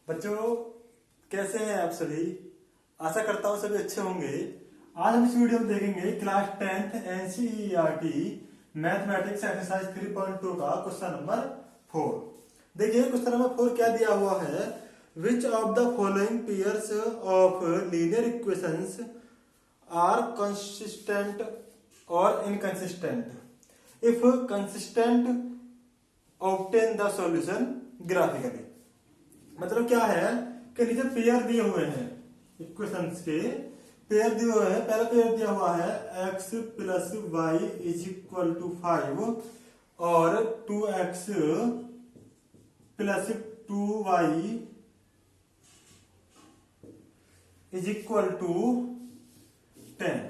बच्चों, कैसे हैं आप सभी। आशा करता हूँ सभी अच्छे होंगे। आज हम इस वीडियो में देखेंगे class 10th NCERT mathematics exercise 3.2 का क्वेश्चन नंबर 4। देखिए क्वेश्चन नंबर 4 क्या दिया हुआ है। Which of the following pairs of linear equations are consistent और inconsistent. If consistent obtain the solution graphically. मतलब क्या है कि नीचे पेयर दिए हुए हैं, इक्वेशंस के पेयर दिए हुए हैं। पहला पेयर दिया हुआ है x plus y is equal to 5 और 2x plus 2y is equal to 10।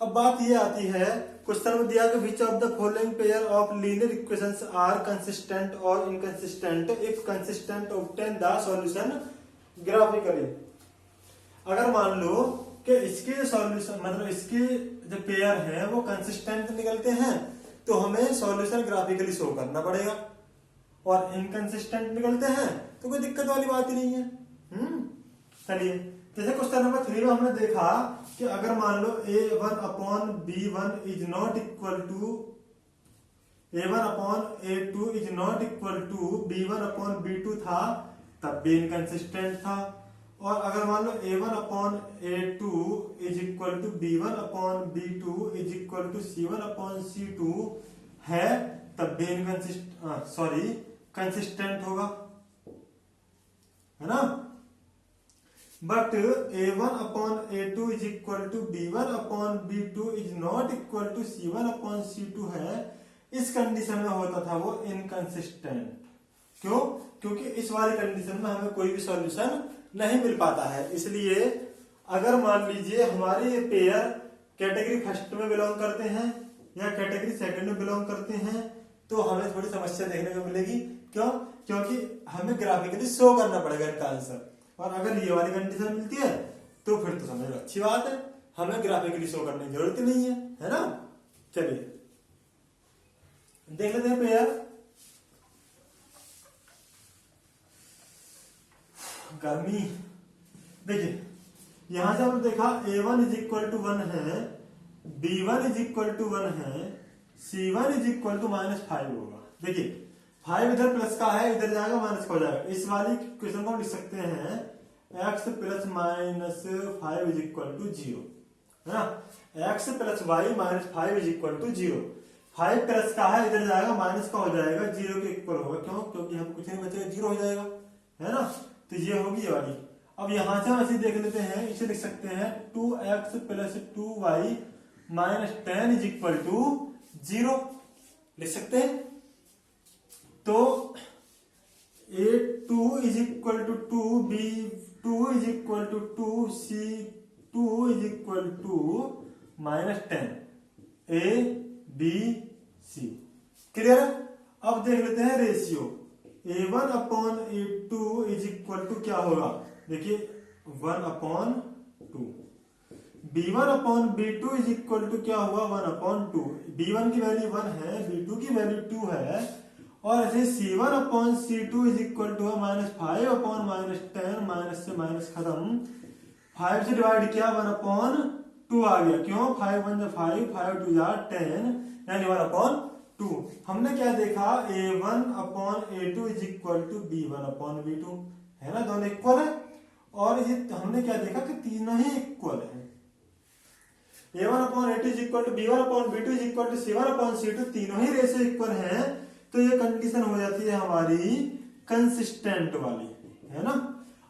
अब बात ये आती है, क्वेश्चन में दिया कि which of the following pair of linear equations are consistent और inconsistent if consistent obtain the solution graphically. अगर मान लो कि इसके सॉल्यूशन मतलब इसके जो पेयर हैं वो कंसिस्टेंट निकलते हैं तो हमें सॉल्यूशन ग्राफिकली शो करना पड़ेगा, और इनकंसिस्टेंट निकलते हैं तो कोई दिक्कत वाली बात ही नहीं है। चलिए, जैसे क्वेश्चन नंबर 3 में हमने देखा कि अगर मान लो a1 upon b1 is not equal to a1 upon a2 is not equal to b1 upon b2 था, तब भी इनकंसिस्टेंट था। और अगर मान लो a1 upon a2 is equal to b1 upon b2 is equal to c1 upon c2 है, तब भी कंसिस्टेंट होगा, है ना। But a1 upon a2 is equal to b1 upon b2 is not equal to c1 upon c2 है, इस condition में होता था वो इनकंसिस्टेंट। क्यों? क्योंकि इस वाली कंडीशन में हमें कोई भी सॉल्यूशन नहीं मिल पाता है। इसलिए अगर मान लीजिए हमारे ये पेयर कैटेगरी फर्स्ट में बिलोंग करते हैं या कैटेगरी सेकंड में बिलोंग करते हैं तो हमें थोड़ी समस्या देखने को मिलेगी। क्यों? क्योंकि हमें ग्राफिकली शो करना पड़ेगा इनका आंसर। और अगर ये वाली कंडीशन मिलती है तो फिर तो समझ लो अच्छी बात है, हमें ग्राफिकली शो करने की जरूरत नहीं है ना। चलिए देख लेते हैं पेयर। गर्मी, देखिए यहां से हमने देखा a1 इज इक्वल टू 1 है, b1 इज इक्वल टू 1 है, c1 इज इक्वल टू -5 होगा। देखिए 5 इधर प्लस का है, इधर जाएगा माइनस का हो जाएगा। इस वाली क्वेश्चन को हम लिख सकते हैं x plus minus 5 is equal to 0, है ना। x plus y minus 5 is equal to 0। 5 plus का है, इधर जाएगा माइनस का हो जाएगा, 0 के इक्वल होगा। क्यों? क्योंकि हम कुछ नहीं बचेगा, 0 हो जाएगा, है ना। तो ये होगी ये वाली। अब यहां से हम ऐसे देख लेते हैं, इसे लिख सकते हैं 2x plus 2y minus 10 is equal to 0 लिख सकते हैं। तो a2 is equal to 2, b2 is equal to 2, c2 is equal to -10, a b c। Clear है? अब देख लेते हैं ratio. a1 upon a2 is equal to क्या होगा, देखिए 1 upon 2। b1 upon b2 is equal to क्या हुआ, 1 अपॉन 2। b1 की वैल्यू 1 है, b2 की वैल्यू 2 है। और ऐसे c1 upon c2 is equal to -5 upon -10, minus से माइनस खत्म, 5 से डिवाइड किया 1 अपॉन 2 आ गया। क्यों? 5 1 5, 5 2 10, यानी 1 अपॉन 2। हमने क्या देखा, a1 upon a2 is equal to b1 upon b2, है ना, दोनों इक्वल है। और ये हमने क्या देखा कि तीनों ही इक्वल है। a1 upon a2 is equal to b1 upon b2 is equal to c1 upon c2, तीनों ही रेशो इक्वल हैं। तो ये कंडीशन हो जाती है हमारी कंसिस्टेंट वाली, है ना।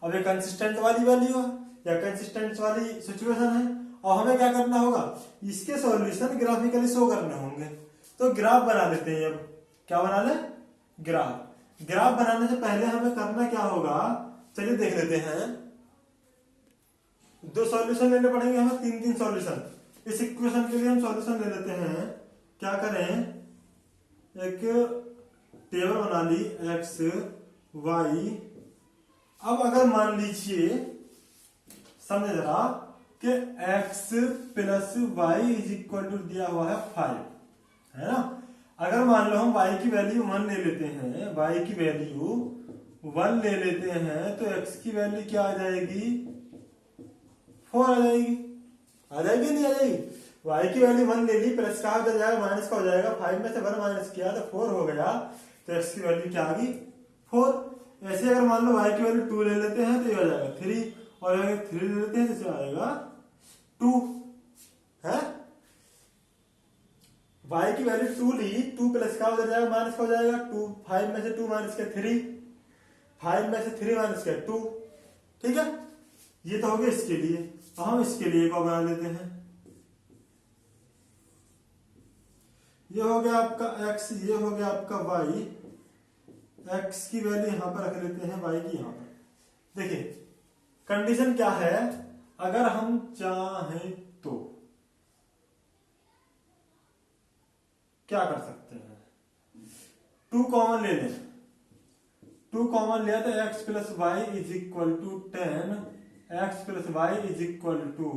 अब ये कंसिस्टेंट वाली वैल्यू है या कंसिस्टेंट वाली सिचुएशन है, और हमें क्या करना होगा, इसके सॉल्यूशन ग्राफिकली शो करने होंगे। तो ग्राफ बना लेते हैं। अब क्या बना ले, ग्राफ। ग्राफ बनाने से पहले हमें करना क्या होगा, चलिए देख लेते हैं। 2 सॉल्यूशन लेने पड़ेंगे हमें, 3 सॉल्यूशन। इस इक्वेशन के लिए हम सॉल्यूशन ले लेते हैं। क्या करें, एक टेबल बना ली x y। अब अगर मान लीजिए, समझे जरा कि x plus y is equal to दिया हुआ है 5, है ना। अगर मान लो हम y की वैल्यू 1 ले लेते हैं, y की वैल्यू 1 ले लेते हैं तो x की वैल्यू क्या आ जाएगी? 4 आ जाएगी। आ जाएगी नहीं आ जाएगी? y की वैल्यू 1 ले ली, प्लस का हो जाएगा माइनस का हो जाएगा, 5 में से 1 माइनस किया तो 4 हो गया, तो x की वैल्यू क्या आ गई? 4। ऐसे अगर मान लो y की वैल्यू 2 ले लेते हैं तो ये हो जाएगा 3, और अगर 3 ले लेते हैं तो आएगा 2 है। y की वैल्यू 2 ली, 2 प्लस का हो जाएगा माइनस का हो जाएगा 2, 5 में से 2 माइनस किया 3, 5 में से 3 माइनस किया 2। ठीक है, ये तो हो गया इसके लिए। अब हम इसके लिए को बना लेते हैं। ये हो गया आपका x, ये हो गया आपका y। x की वैल्यू यहां पर रख लेते हैं, y की यहां पर। देखिए कंडीशन क्या है, अगर हम चाहें तो क्या कर सकते हैं, 2 कॉमन ले लें। 2 कॉमन लिया तो x plus y is equal to 10, x plus y is equal to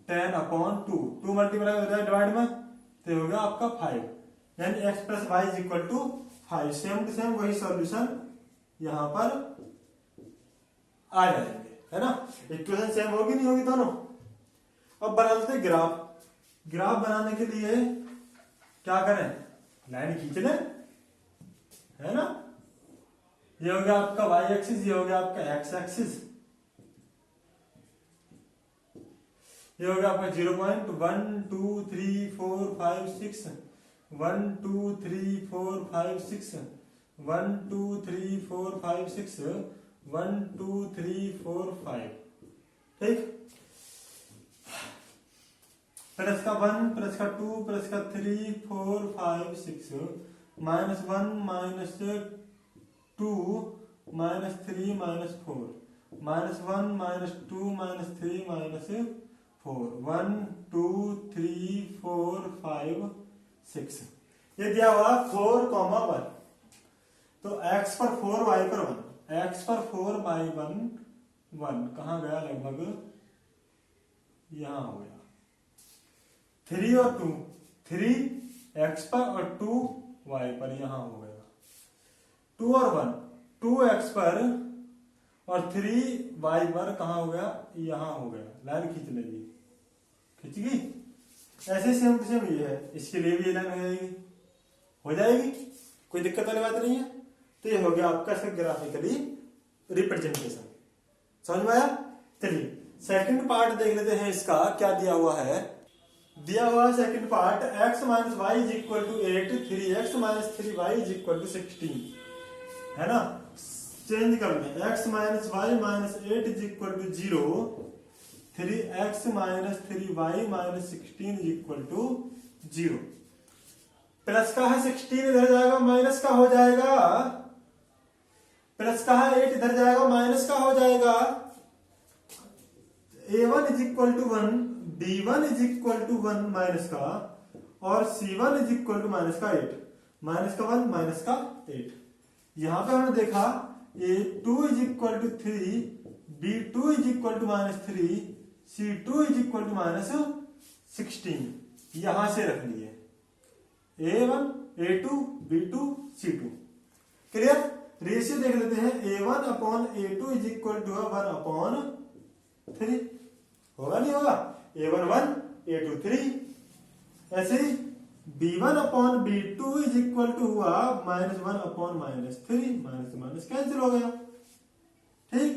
10 upon 2। 2 multiply हो जाए डिवाइड में तो हो गया आपका 5, यानी x plus y is equal to 5। Same to same वही सॉल्यूशन यहां पर आ जाएंगे, है ना। इक्वेशन सेम होगी नहीं होगी दोनों। अब बना लेते हैं ग्राफ। ग्राफ बनाने के लिए क्या करें, लाइन खींच लें, है ना। ये हो गया आपका y एक्सिस, ये हो गया आपका x एक्सिस, ये हो गया आपका 0.1 2 3 4 5 6, 1 2 3 4 5 6, 1 2 3 4 5 6, 1 2 3 4 5। ठीक, प्लस का 1 प्लस का 2 प्लस का 3 4 5 6, minus 1 minus 2 minus 3 minus 4, minus 1 minus 2 minus 3 minus 4, 1 2 3 4 5 6। ये दिया हुआ 4, 1, तो x पर 4 y पर 1, x पर 4 y 1 1 कहां गया, लगभग यहां हो गया। 3 और 2, 3 x पर और 2 y पर, यहां हो गया। 2 और 1, 2 x पर और 3 y पर कहां हो गया, यहां हो गया। लाइन खींच लेगी, खींच गई। ऐसे सेम टू सेम ये है, इसके लिए भी ये लाइन हो जाएगी, हो जाएगी, कोई दिक्कत वाली बात नहीं है। तो ये हो गया आपका इसका ग्राफिकली रिप्रेजेंटेशन। समझ में आया? चलिए सेकंड पार्ट देख लेते हैं इसका, क्या दिया हुआ है। दिया हुआ है second part, x minus y is equal to 8, 3x minus 3y is equal to 16, है ना। चेंज कर लें, x minus y minus 8 is equal to 0, 3x minus 3y minus 16 is equal to 0। Plus का है 16 इधर जाएगा, माइनस का हो जाएगा, प्लस का है 8 इधर जाएगा, माइनस का हो जाएगा। a1 is equal to 1, b1 is equal to 1 minus का, और c1 is equal to minus का 8, माइनस का 1 माइनस का 8। यहां पे हमने देखा a2 is equal to 3, b2 is equal to minus 3, c2 is equal to minus 16, यहां से रख लिए a1 a2 b2 c2। Clear? Ratio देख लेते हैं, a1 upon a2 is equal to 1 upon 3, होगा नहीं होगा, a1 1 a2 3। ऐसे ही b1 upon b2 is equal to हुआ minus 1 upon minus 3, minus minus cancel हो गया। ठीक,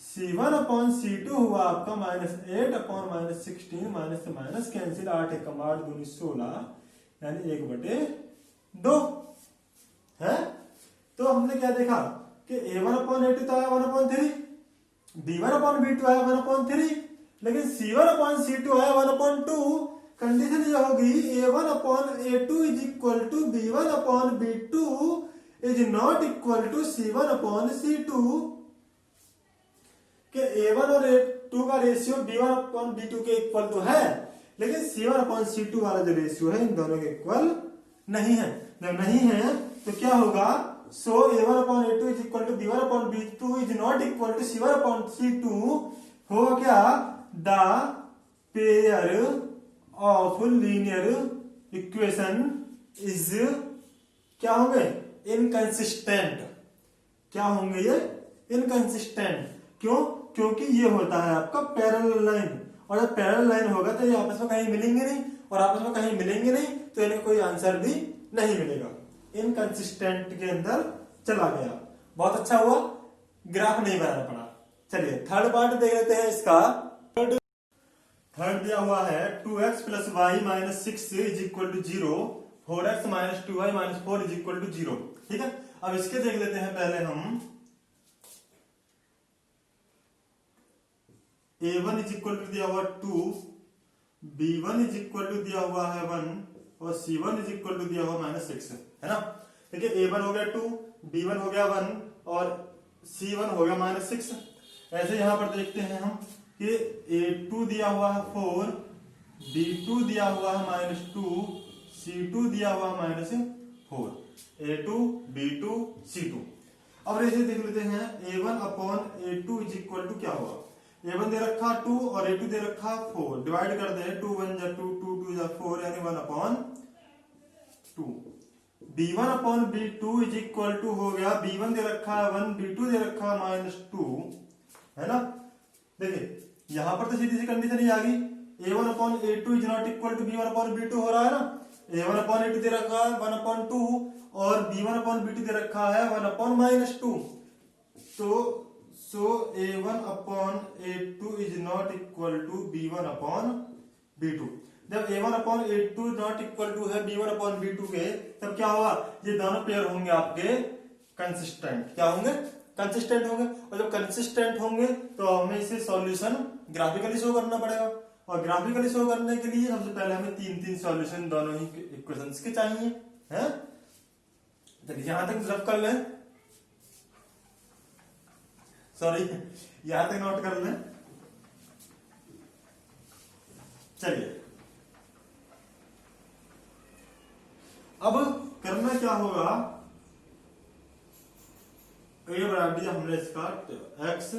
c1 अपॉन c2 हुआ आपका माइनस 8 अपॉन माइनस 16, माइनस से माइनस कैंसिल, 8 1 8 2 16, यानी 1/2 है। तो हमने क्या देखा कि a1 अपॉन a2 तो आया 1 अपॉन 3, b1 अपॉन b2 आया 1 अपॉन 3, लेकिन c1 अपॉन c2 आया 1 अपॉन 2। कंडीशन ये होगी a1 upon a2 is equal to b1 upon b2 is not equal to c1 upon c2, कि a1 और a2 का रेशियो b1 अपॉन b2 के equal तो है, लेकिन c1 अपॉन c2 वाला जो रेशियो है इन दोनों के इक्वल नहीं है। जब नहीं है तो क्या होगा, so a1 upon a2 is equal to b1 upon b2 is not equal to c1 upon c2। होगा क्या, the pair of linear equation is क्या होंगे, इनकंसिस्टेंट। क्या होंगे ये? इनकंसिस्टेंट। क्यों? क्योंकि ये होता है आपका पैरेलल लाइन, और जब पैरेलल लाइन होगा तो ये आपस में कहीं मिलेंगे नहीं, और आपस में कहीं मिलेंगे नहीं तो इन्हें कोई आंसर भी नहीं मिलेगा। इनकंसिस्टेंट के अंदर चला गया। बहुत अच्छा हुआ, ग्राफ नहीं बनाना पड़ा। चलिए थर्ड पार्ट देख लेते हैं इसका। थर्ड दिया हुआ है 2x plus y minus 6 is equal to 0, 4x minus 2y minus 4 is equal to 0। ठीक है, अब इसके देख लेते हैं पहले हम। a1 इज इक्वल टू दिया हुआ 2, b1 इज इक्वल टू दिया हुआ है 1, और c1 इज इक्वल टू दिया हुआ माइनस 6 है ना। देखिए a1 हो गया 2, b1 हो गया 1 और c1 हो गया माइनस 6। ऐसे यहां पर देखते हैं हम कि a2 दिया हुआ है 4, b2 दिया हुआ है माइनस 2, c2 दिया हुआ है माइनस 4, a2 b2 c2। अब ऐसे देख लेते हैं a1 upon a2 is equal to क्या होगा। a1 दे रखा 2 और a2 दे रखा 4, डिवाइड करते हैं 2 1 जा 2, 2 2 जा 4, यानी 1 upon 2। b1 upon b2 is equal to हो गया, b1 दे रखा है 1, b2 दे रखा है माइनस 2, है ना। देखिए यहां पर तो सीधी सी कंडीशन ही आ गई, a1 upon a2 is not equal to b1 upon b2 हो रहा है ना। a1 अपॉन a2 दे रखा है 1 अपॉन 2 और b1 अपॉन b2 दे रखा है 1 अपॉन माइनस 2। तो a1 upon a2 is not equal to b1 upon b2। जब a1 upon a2 not equal to है b1 अपॉन b2 के, तब क्या होगा, ये दोनों पेयर होंगे आपके कंसिस्टेंट। क्या होंगे? कंसिस्टेंट होंगे। और जब कंसिस्टेंट होंगे तो हमें इसे सॉल्यूशन ग्राफिकली शो करना पड़ेगा, और ग्राफिकली शो करने के लिए सबसे पहले हमें 3 सॉल्यूशन दोनों ही इक्वेशंस के चाहिए हैं। चलिए यहां तक ड्रॉप कर लें, सॉरी यहां तक नोट कर लें। चलिए अब करना क्या होगा, ये बना दिया हमने इसका x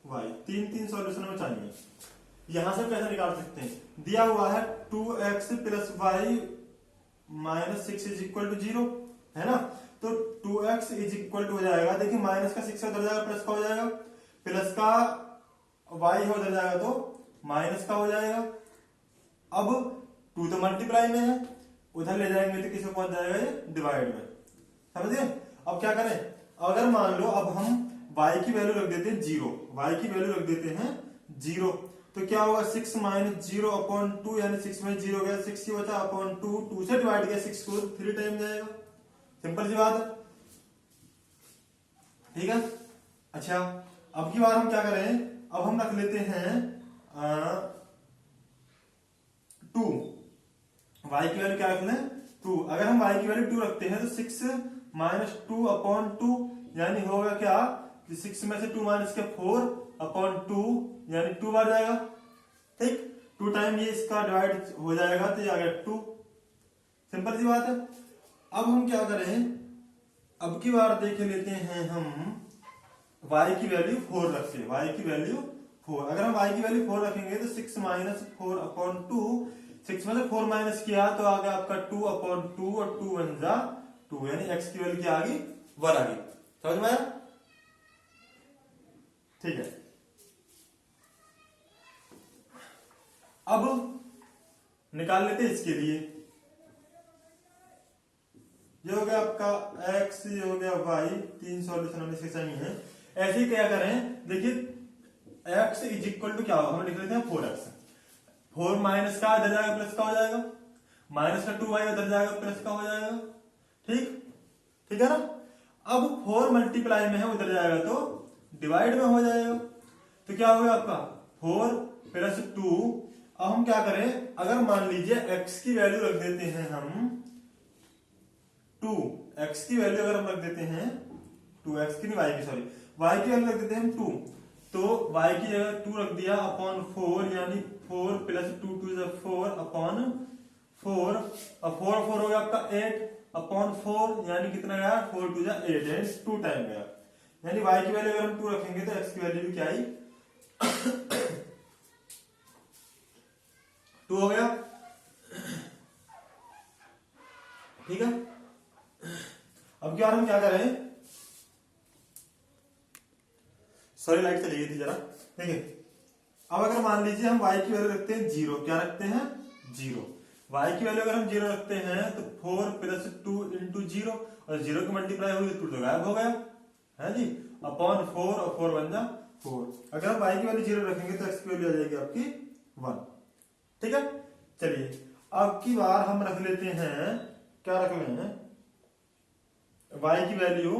y, 3 सॉल्यूशन में चाहिए। यहां से कैसे निकाल सकते हैं, दिया हुआ है 2x plus y minus 6 is equal to 0, है ना। तो 2x इज इक्वल टू हो जाएगा, देखिए माइनस का 6 उधर जाएगा, प्लस का हो जाएगा, प्लस का y है उधर जाएगा तो माइनस का हो जाएगा। अब 2 तो मल्टीप्लाई में है, उधर ले जाएंगे तो किसे पहुंच जाएगा, ये डिवाइड में। समझिए। अब क्या करें, अगर मान लो अब हम y की वैल्यू रख देते हैं 0, y की वैल्यू रख देते हैं 0, तो क्या होगा 6 माइनस 0 अपॉन 2, यानी 6 में 0 गया, 6 ही बचा अपॉन 2, 2 से डिवाइड किया 6 को 3 टाइम जाएगा। सिंपल सी बात है, ठीक है। अच्छा अब की बार हम क्या करें, अब हम रख लेते हैं 2, y की वैल्यू क्या रख लें 2। अगर हम y की वैल्यू 2 रखते हैं तो 6 माइनस 2 अपॉन 2, यानी होगा क्या कि 6 में से 2 माइनस के 4 अपॉन 2, यानी 2 बार जाएगा। ठीक, 2 टाइम ये इसका डिवाइड हो जाएगा तो ये आ गया 2। सिंपल सी बात है। अब हम क्या करें, अब की बार देख लेते हैं हम y की वैल्यू 4 रखते हैं, y की वैल्यू 4। अगर हम y की वैल्यू 4 रखेंगे तो 6 माइनस 4 अपॉन 2, 6 में से 4 माइनस किया तो आ गया आपका 2 अपॉन 2 और 2 वन जा 2, यानी x की वैल्यू क्या आ गई 1 आ गई। समझ में आया? ठीक है। अब निकाल लेते हैं इसके लिए, ये हो गया आपका x, ये हो गया y, 3 सॉल्यूशन हमें इसके चाहिए है। ऐसे ही क्या करें, देखिए x इज इक्वल टू क्या होगा, हम लिख लेते हैं 4x, 4 माइनस का इधर जाएगा प्लस का हो जाएगा, माइनस का 2y उधर जाएगा प्लस का हो जाएगा। ठीक, ठीक है ना। अब 4 मल्टीप्लाई में है, उधर जाएगा तो डिवाइड में हो जाएगा, तो क्या होगा आपका 4 प्लस 2। अब हम क्या करें, अगर मान लीजिए x की वैल्यू रख देते हैं हम 2, x की वैल्यू अगर हम रख देते हैं 2x की नहीं y की, सॉरी y की वैल्यू रख देते हैं हम 2, तो y की जगह 2 रख दिया अपॉन 4, यानी 4 प्लस 2 2 इज 4 अपॉन 4, और 4 4 हो गया आपका 8 अपॉन 4, यानी कितना गया 4 2 जा 8, यानी 2 टाइम गया। यानी y की वैल्यू अगर हम 2 रखेंगे तो x की वैल्यू भी क्या आई 2 हो गया। ठीक है। अब क्या हम क्या करें, सॉरी लाइट चली गई थी जरा। देखिए अब अगर मान लीजिए हम y की वैल्यू रखते हैं 0, क्या रखते हैं 0, y की वैल्यू अगर हम 0 रखते हैं तो 4 प्लस 2 इंटू 0, और 0 की मल्टीप्लाई हुई तो गायब हो गया है जी, अपॉन 4 और 4 बन जा 4। अगर हम y की वैल्यू 0 रखेंगे तो x की वैल्यू आ जाएगी आपकी 1। ठीक है, चलिए अब की बार हम रख लेते हैं, क्या रख लें हैं, y की वैल्यू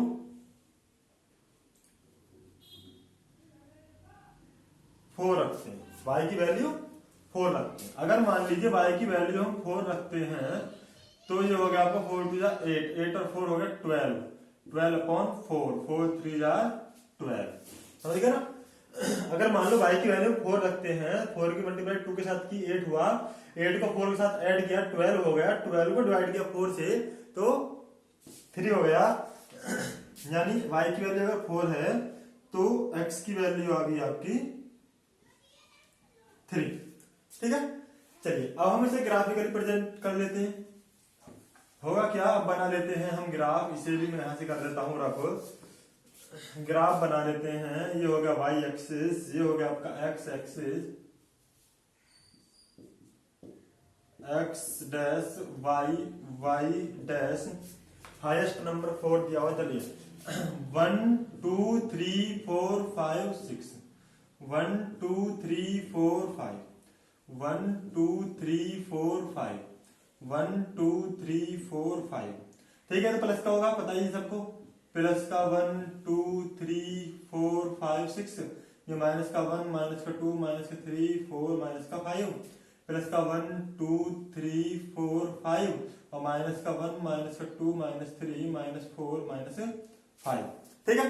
4 रखते हैं, y की वैल्यू 4 रखते हैं। अगर मान लीजिए y की वैल्यू हम 4 रखते हैं तो ये हो गया आपका 4 टू जा 8, 8 और 4 हो गया 12, 12 अपॉन 4, 4 3 जा 12, समझ गए ना। अगर मान लो y की वैल्यू 4 रखते हैं, 4 की मल्टीप्लाई 2 के साथ की 8 हुआ, 8 को 4 के साथ ऐड किया 12 हो गया, 12 को डिवाइड किया 4 से तो 3 हो गया, यानी y की वैल्यू अगर 4 है तो x की वैल्यू आ गई आपकी 3। ठीक है, चलिए अब हम इसे ग्राफिकली प्रेजेंट कर लेते हैं। होगा क्या, अब बना लेते हैं हम ग्राफ, इसे भी मैं यहां से कर देता हूं रफ। ग्राफ बना लेते हैं, ये हो गया y एक्सिस, ये हो गया आपका x axis, x dash y dash, highest number 4 दिया हुआ, चलिए 1 2 3 4 5 6, 1 2 3 4 5, 1 2 3 4 5, 1 2 3 4 5। ठीक है, तो प्लस का होगा, पता ही सबको, प्लस का 1 2 3 4 5 6, ये माइनस का 1 माइनस का 2 माइनस का 3 4 माइनस का 5, प्लस का 1 2 3 4 5 और माइनस का 1 माइनस का 2 माइनस 3 माइनस 4 माइनस 5। ठीक है,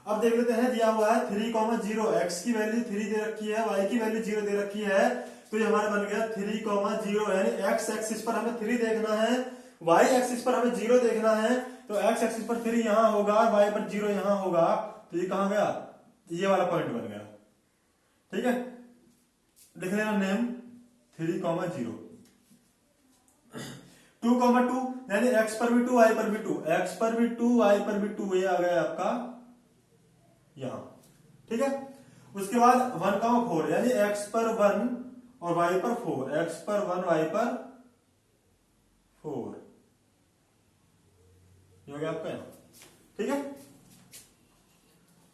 अब देख लेते हैं, दिया हुआ है 3,0, x की वैल्यू 3 दे रखी है, y की वैल्यू 0 दे रखी है, तो ये हमारा बन गया 3,0, यानी x एक्सिस पर हमें 3 देखना है, y एक्सिस पर हमें 0 देखना है, तो x एक्सिस पर 3 यहां होगा, y पर 0 यहां होगा, तो ये कहां गया, ये वाला पॉइंट बन गया। ठीक है, लिख लेना नेम 3,0, 2,2, यानी x पर भी 2 y पर भी 2, x पर भी 2 y पर भी 2, ये आ गया आपका यहां। ठीक है, उसके बाद 1,4, यानी x पर 1 और y पर 4, x पर 1 y पर 4, ये हो गया आपका यहां। ठीक है,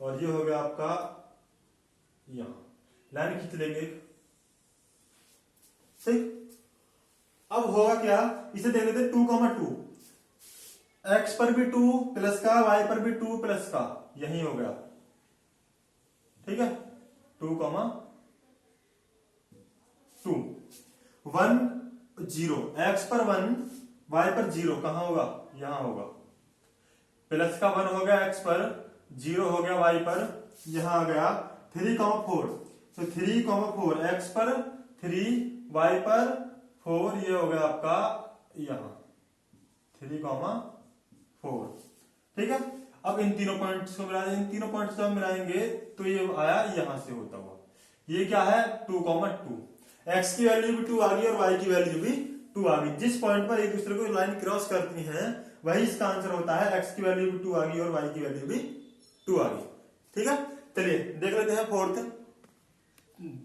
और ये हो गया आपका यहां, लाइन खींच लेंगे। ठीक, अब होगा क्या, इसे देख लेते 2,2, x पर भी 2 प्लस का, y पर भी 2 प्लस का, यही हो गया। ठीक है, 2,2 1 0, x पर 1 y पर 0, कहां होगा, यहां होगा, प्लस का 1 हो गया x पर, 0 हो गया y पर, यहां आ गया 3,4, तो 3,4 x पर 3 y पर 4, ये हो गया आपका यहां 3,4। ठीक है, अब इन तीनों पॉइंट्स को मिला, इन तीनों पॉइंट्स जब मिलाएंगे तो ये आया यहां से होता हुआ, ये क्या है 2,2, x की वैल्यू भी 2 आ गई और y की वैल्यू भी 2 आ गई। जिस पॉइंट पर एक दूसरे को लाइन क्रॉस करती हैं वही इसका आंसर होता है, x की वैल्यू भी 2 आ गई और y की वैल्यू भी 2 आ गई। ठीक है, चलिए देख लेते हैं फोर्थ,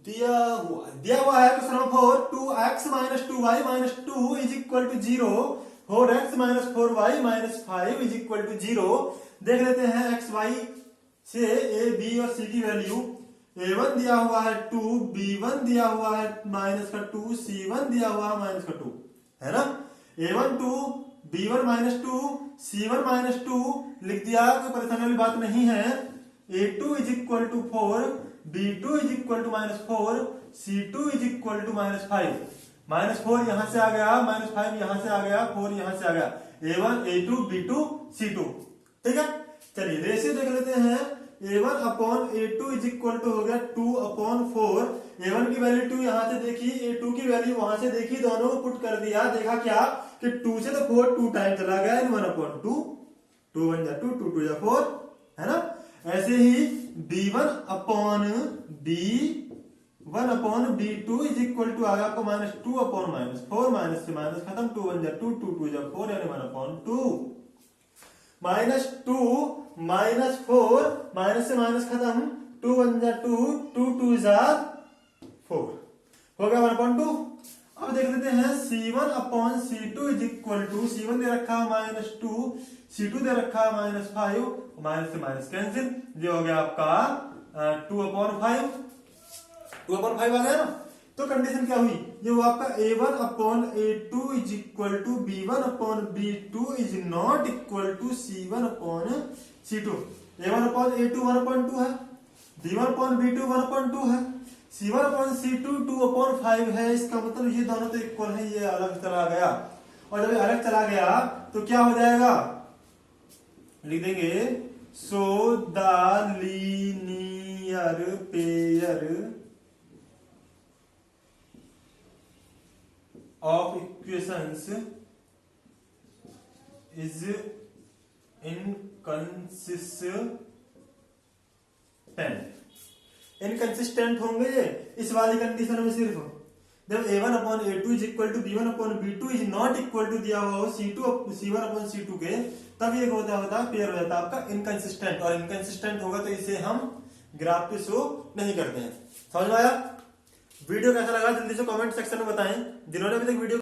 दिया हुआ है question number 4, 2x minus 2y minus 2 is equal to 0, 4x minus 4y minus 5 is equal to 0। देख लेते हैं x y से a b और c की वैल्यू, a1 दिया हुआ है 2, b1 दिया हुआ है माइनस का 2, c1 दिया हुआ है माइनस का 2, है ना, a1 2 b1 minus 2 c1 minus 2 लिख दिया, कोई परेशानी वाली बात नहीं है। a2 is equal to 4, b2 is equal to minus 4, c2 is equal to minus 5, minus 4 यहां से आ गया, माइनस 5 यहां से आ गया, 4 यहां से आ गया, a1 a2 b2 c2। ठीक है, चलिए रेशियो देख लेते हैं, a1 upon a2 is equal to हो गया 2 अपॉन 4, a1 की वैल्यू 2 यहां से देखी, a2 की वैल्यू वहां से देखी, दोनों को पुट कर दिया, देखा क्या कि 2 से तो 4 2 टाइम चला गया, 1 अपॉन 2, 2 1 जा 2, 2 2 जा 4, है ना। ऐसे ही b1 upon b1 upon b2 is equal to आ गया आपको माइनस 2 अपॉन माइनस 4, माइनस से माइनस खत्म, 2 1 जा 2, 2 2 जा 4, यानी 1 अपॉन 2, माइनस 2 माइनस 4, माइनस से माइनस खत्म, 2 1 जा 2, 2 2 जा 4, हो गया 1/2। अब देख लेते हैं C1 upon C2 is equal to, C1 दे रखा है -2, C2 दे रखा है -5, माइनस से माइनस कैंसिल, ये हो गया आपका 2/5, 2/5 आ गया ना। तो कंडीशन क्या हुई, ये वो आपका A1 upon A2 is equal to B1 upon B2 is not equal to C1 upon C2। A1 upon A2 1/2 है, B1 अपॉन B2 1/2 है, C1 अपॉन C2 2/5 है। इसका मतलब ये दोनों तो इक्वल है, ये अलग चला गया। और जब ये अलग चला गया तो क्या हो जाएगा, लिख देंगे so the linear pair of equations is inconsistent होंगे ये इस वाली कंडीशन में सिर्फ जब A1 upon A2 is equal to B1 upon B2 is not equal to दिया हुआ हो C1 अपॉन C2 के, तब ये होता पेयर हो जाता है आपका इनकंसिस्टेंट। और इनकंसिस्टेंट होगा तो इसे हम ग्राफ पे शो नहीं करते हैं। समझ में आया? वीडियो कैसा लगा जल्दी से कमेंट सेक्शन में बताएं। जिन्होंने अभी तक वीडियो